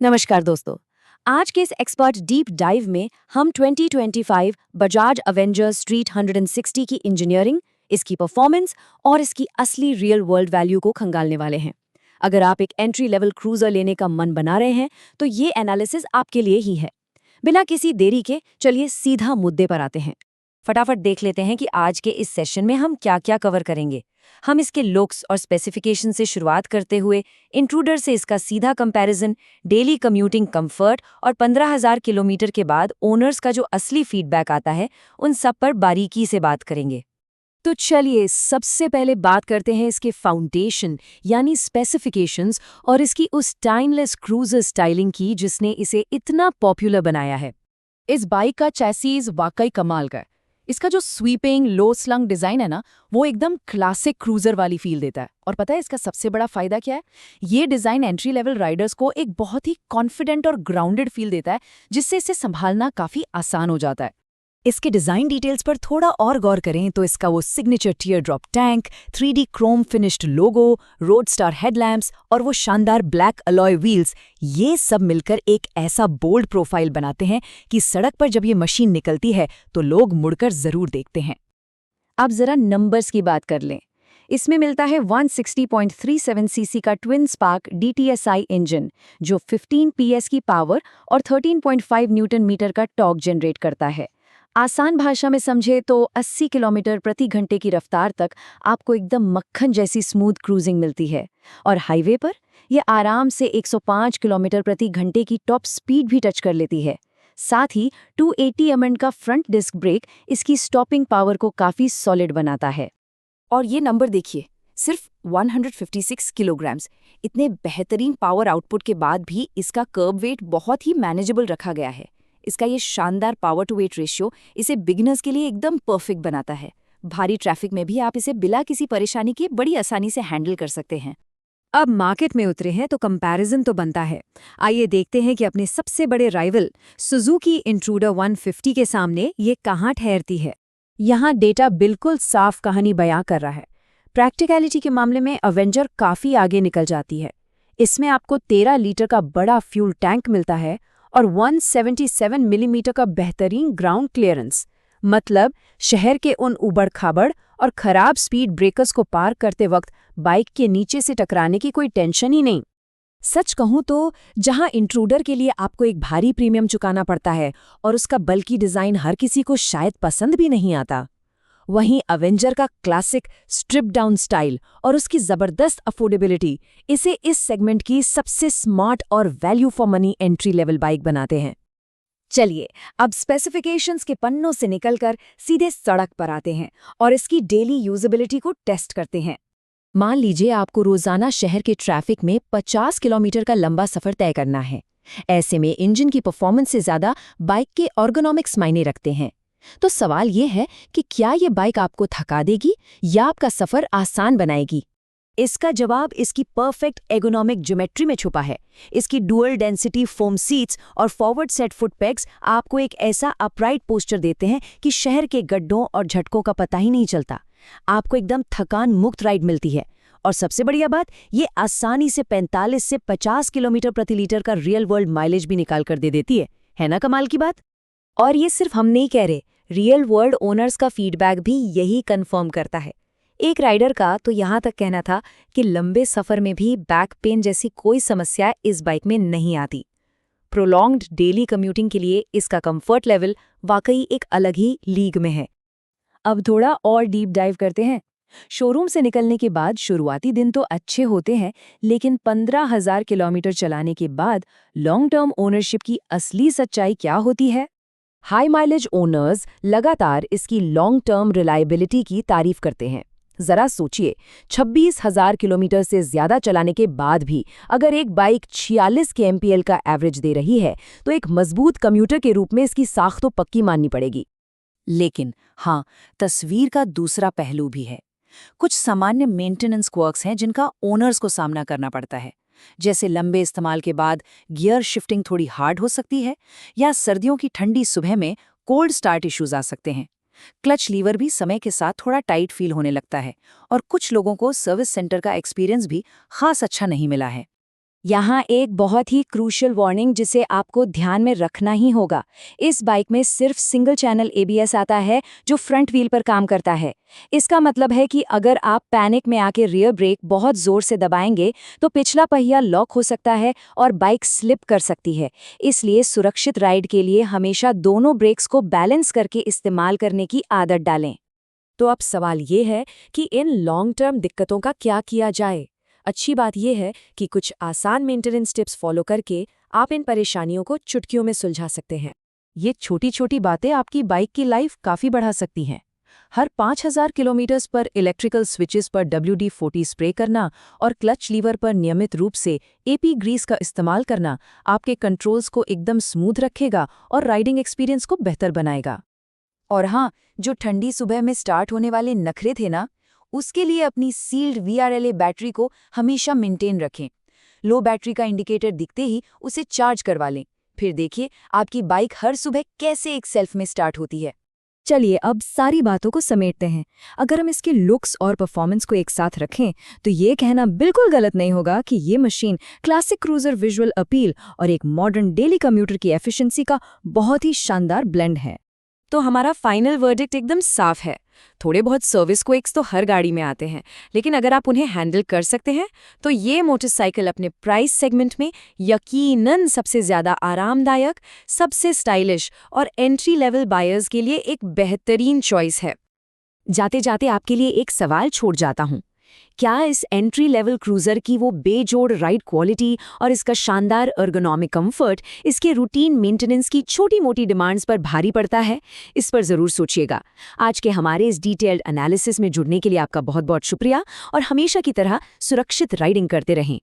नमस्कार दोस्तों। आज के इस एक्सपर्ट डीप डाइव में हम 2025 बजाज अवेंजर स्ट्रीट 160 की इंजीनियरिंग, इसकी परफॉर्मेंस और इसकी असली रियल वर्ल्ड वैल्यू को खंगालने वाले हैं। अगर आप एक एंट्री लेवल क्रूजर लेने का मन बना रहे हैं तो ये एनालिसिस आपके लिए ही है। बिना किसी देरी के चलिए सीधा मुद्दे पर आते हैं। फटाफट देख लेते हैं कि आज के इस सेशन में हम क्या क्या कवर करेंगे। हम इसके लुक्स और स्पेसिफिकेशन से शुरुआत करते हुए इंट्रूडर से इसका सीधा कंपैरिजन, डेली कम्यूटिंग कंफर्ट और 15,000 किलोमीटर के बाद ओनर्स का जो असली फीडबैक आता है, उन सब पर बारीकी से बात करेंगे। तो चलिए सबसे पहले बात करते हैं इसके फाउंडेशन यानी स्पेसिफिकेशंस और इसकी उस टाइमलेस क्रूजर स्टाइलिंग की जिसने इसे इतना पॉपुलर बनाया है। इस बाइक का चैसीज वाकई कमाल का है। इसका जो स्वीपिंग लो स्लंग डिजाइन है ना, वो एकदम क्लासिक क्रूजर वाली फील देता है। और पता है इसका सबसे बड़ा फायदा क्या है? ये डिजाइन एंट्री लेवल राइडर्स को एक बहुत ही कॉन्फिडेंट और ग्राउंडेड फील देता है, जिससे इसे संभालना काफी आसान हो जाता है। इसके डिज़ाइन डिटेल्स पर थोड़ा और गौर करें तो इसका वो signature tear drop tank, 3D chrome finished logo, road star headlamps और वो शानदार ब्लैक अलॉय व्हील्स, ये सब मिलकर एक ऐसा बोल्ड प्रोफाइल बनाते हैं कि सड़क पर जब ये मशीन निकलती है तो लोग मुड़कर जरूर देखते हैं। अब जरा नंबर्स की बात कर लें। इसमें मिलता है 160.37 सीसी का ट्विन स्पार्क DTSI इंजन, जो 15 PS की पावर और 13.5 न्यूटन मीटर का टॉर्क जनरेट करता है। आसान भाषा में समझे तो 80 किलोमीटर प्रति घंटे की रफ्तार तक आपको एकदम मक्खन जैसी स्मूथ क्रूजिंग मिलती है, और हाईवे पर यह आराम से 105 किलोमीटर प्रति घंटे की टॉप स्पीड भी टच कर लेती है। साथ ही 280 mm का फ्रंट डिस्क ब्रेक इसकी स्टॉपिंग पावर को काफी सॉलिड बनाता है। और ये नंबर देखिए, सिर्फ 156 किलोग्राम्स। इतने बेहतरीन पावर आउटपुट के बाद भी इसका कर्ब वेट बहुत ही मैनेजेबल रखा गया है। इसका ये शानदार पावर टू वेट रेशियो इसे बिगिनर्स के लिए एकदम परफेक्ट बनाता है। भारी ट्रैफिक में भी आप इसे बिना किसी परेशानी के बड़ी आसानी से हैंडल कर सकते हैं। अब मार्केट में उतरे हैं तो कंपैरिजन तो बनता है। आइए देखते हैं कि अपने सबसे बड़े राइवल सुजुकी इंट्रूडर 150 के सामने ये कहाँ ठहरती है। यहाँ डेटा बिल्कुल साफ कहानी बयां कर रहा है। प्रैक्टिकलिटी के मामले में अवेंजर काफी आगे निकल जाती है। इसमें आपको 13 लीटर का बड़ा फ्यूल टैंक मिलता है और 177 मिलीमीटर का बेहतरीन ग्राउंड क्लियरेंस। मतलब शहर के उन उबड़-खाबड़ और खराब स्पीड ब्रेकर्स को पार करते वक्त बाइक के नीचे से टकराने की कोई टेंशन ही नहीं। सच कहूं तो जहां इंट्रूडर के लिए आपको एक भारी प्रीमियम चुकाना पड़ता है और उसका बल्कि डिजाइन हर किसी को शायद पसंद भी नहीं आता, वहीं अवेंजर का क्लासिक स्ट्रिप डाउन स्टाइल और उसकी जबरदस्त अफोर्डेबिलिटी इसे इस सेगमेंट की सबसे स्मार्ट और value for money entry level bike बनाते हैं। चलिए अब स्पेसिफिकेशंस के पन्नों से निकलकर सीधे सड़क पर आते हैं और इसकी डेली यूजेबिलिटी को टेस्ट करते हैं। मान लीजिए आपको रोजाना शहर के ट्रैफिक में 50 किलोमीटर का लंबा सफर तय करना है। ऐसे में इंजन की परफॉर्मेंस से ज्यादा बाइक के एर्गोनॉमिक्स मायने रखते हैं। तो सवाल ये है कि क्या ये बाइक आपको थका देगी या आपका सफर आसान बनाएगी? इसका जवाब इसकी परफेक्ट एर्गोनॉमिक ज्योमेट्री में छुपा है। इसकी डुअल डेंसिटी फोम सीट्स और फॉरवर्ड सेट फुट पेग्स आपको एक ऐसा अपराइट पोस्चर देते हैं कि शहर के गड्ढों और झटकों का पता ही नहीं चलता। आपको एकदम थकान मुक्त राइड मिलती है। और सबसे बढ़िया बात, ये आसानी से 45 से 50 किलोमीटर प्रति लीटर का रियल वर्ल्ड माइलेज भी निकाल कर दे देती है ना कमाल की बात? और ये सिर्फ हम नहीं कह रहे, रियल वर्ल्ड ओनर्स का फीडबैक भी यही कंफर्म करता है। एक राइडर का तो यहाँ तक कहना था कि लंबे सफर में भी बैक पेन जैसी कोई समस्या इस बाइक में नहीं आती। प्रोलॉन्ग्ड डेली कम्यूटिंग के लिए इसका कंफर्ट लेवल वाकई एक अलग ही लीग में है। अब थोड़ा और डीप डाइव करते हैं। शोरूम से निकलने के बाद शुरुआती दिन तो अच्छे होते हैं, लेकिन 15,000 किलोमीटर चलाने के बाद लॉन्ग टर्म ओनरशिप की असली सच्चाई क्या होती है? हाई माइलेज ओनर्स लगातार इसकी लॉन्ग टर्म रिलायबिलिटी की तारीफ करते हैं। जरा सोचिए, 26,000 किलोमीटर से ज्यादा चलाने के बाद भी अगर एक बाइक 46 kmpl का एवरेज दे रही है तो एक मजबूत कम्यूटर के रूप में इसकी साख तो पक्की माननी पड़ेगी। लेकिन हाँ, तस्वीर का दूसरा पहलू भी है। कुछ सामान्य मेंटेनेंस क्वर्क्स हैं जिनका ओनर्स को सामना करना पड़ता है। जैसे लंबे इस्तेमाल के बाद गियर शिफ्टिंग थोड़ी हार्ड हो सकती है, या सर्दियों की ठंडी सुबह में कोल्ड स्टार्ट इश्यूज आ सकते हैं। क्लच लीवर भी समय के साथ थोड़ा टाइट फील होने लगता है, और कुछ लोगों को सर्विस सेंटर का एक्सपीरियंस भी खास अच्छा नहीं मिला है। यहाँ एक बहुत ही क्रूशियल वार्निंग जिसे आपको ध्यान में रखना ही होगा। इस बाइक में सिर्फ सिंगल चैनल ABS आता है जो फ्रंट व्हील पर काम करता है। इसका मतलब है कि अगर आप पैनिक में आके रियर ब्रेक बहुत जोर से दबाएंगे तो पिछला पहिया लॉक हो सकता है और बाइक स्लिप कर सकती है। इसलिए सुरक्षित राइड के लिए हमेशा दोनों ब्रेक्स को बैलेंस करके इस्तेमाल करने की आदत डालें। तो अब सवाल ये है कि इन लॉन्ग टर्म दिक्कतों का क्या किया जाए। अच्छी बात यह है कि कुछ आसान मेंटेनेंस टिप्स फॉलो करके आप इन परेशानियों को चुटकियों में सुलझा सकते हैं। ये छोटी छोटी बातें आपकी बाइक की लाइफ काफ़ी बढ़ा सकती हैं। हर 5000 किलोमीटर पर इलेक्ट्रिकल स्विचेस पर WD-40 स्प्रे करना और क्लच लीवर पर नियमित रूप से AP ग्रीस का इस्तेमाल करना आपके कंट्रोल्स को एकदम स्मूथ रखेगा और राइडिंग एक्सपीरियंस को बेहतर बनाएगा। और हाँ, जो ठंडी सुबह में स्टार्ट होने वाले नखरे थे ना, उसके लिए अपनी सील्ड VRLA बैटरी को हमेशा मेंटेन रखें। लो बैटरी का इंडिकेटर दिखते ही उसे चार्ज करवा लें। फिर देखिए आपकी बाइक हर सुबह कैसे एक सेल्फ में स्टार्ट होती है। चलिए अब सारी बातों को समेटते हैं। अगर हम इसके लुक्स और परफॉर्मेंस को एक साथ रखें तो ये कहना बिल्कुल गलत नहीं होगा कि ये machine classic cruiser visual appeal और एक मॉडर्न डेली कम्यूटर की एफिशिएंसी का बहुत ही शानदार ब्लेंड है। तो हमारा फाइनल वर्डिक्ट एकदम साफ है। थोड़े बहुत सर्विस क्विक्स तो हर गाड़ी में आते हैं, लेकिन अगर आप उन्हें हैंडल कर सकते हैं तो ये मोटरसाइकिल अपने प्राइस सेगमेंट में यकीनन सबसे ज़्यादा आरामदायक, सबसे स्टाइलिश और एंट्री लेवल बायर्स के लिए एक बेहतरीन चॉइस है। जाते जाते आपके लिए एक सवाल छोड़ जाता हूँ। क्या इस एंट्री लेवल क्रूज़र की वो बेजोड़ राइड क्वालिटी और इसका शानदार एर्गोनॉमिक कंफर्ट इसके रूटीन मेंटेनेंस की छोटी मोटी डिमांड्स पर भारी पड़ता है? इस पर ज़रूर सोचिएगा। आज के हमारे इस डिटेल्ड एनालिसिस में जुड़ने के लिए आपका बहुत बहुत शुक्रिया और हमेशा की तरह सुरक्षित राइडिंग करते रहें।